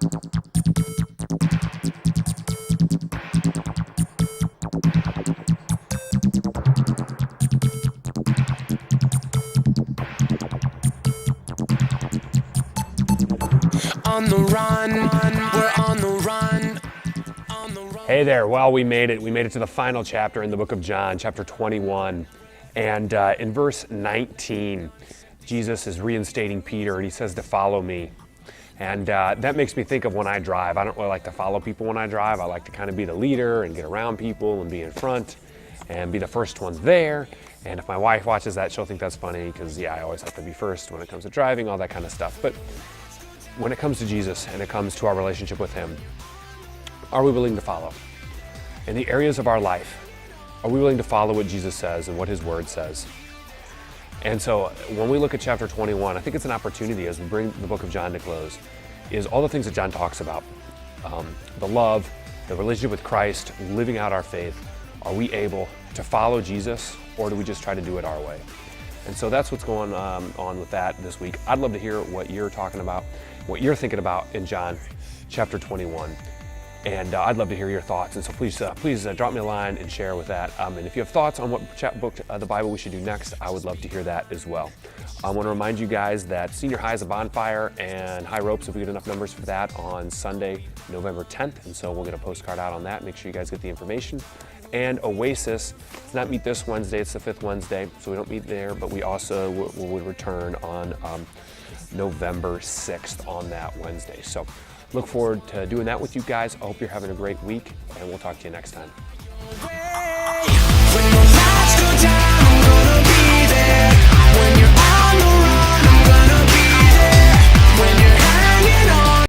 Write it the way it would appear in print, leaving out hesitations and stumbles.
On the run, we're on the run, on the run. Hey there, well, we made it. We made it to the final chapter in the book of John, chapter 21. And in verse 19, Jesus is reinstating Peter and he says to follow me. And that makes me think of when I drive. I don't really like to follow people when I drive. I like to kind of be the leader and get around people and be in front and be the first one there. And if my wife watches that, she'll think that's funny because, yeah, I always have to be first when it comes to driving, all that kind of stuff. But when it comes to Jesus and it comes to our relationship with him, are we willing to follow? In the areas of our life, are we willing to follow what Jesus says and what his word says? And so when we look at chapter 21, I think it's an opportunity as we bring the book of John to close, is all the things that John talks about. The love, the relationship with Christ, living out our faith. Are we able to follow Jesus, or do we just try to do it our way? And so that's what's going on with that this week. I'd love to hear what you're talking about, what you're thinking about in John chapter 21. And I'd love to hear your thoughts. And so please drop me a line and share with that. And if you have thoughts on what book the Bible we should do next, I would love to hear that as well. I want to remind you guys that Senior High is a bonfire and High Ropes, if we get enough numbers for that, on Sunday, November 10th. And so we'll get a postcard out on that. Make sure you guys get the information. And Oasis does not meet this Wednesday, it's the 5th Wednesday, so we don't meet there, but we also will return on November 6th on that Wednesday. So look forward to doing that with you guys. I hope you're having a great week, and we'll talk to you next time.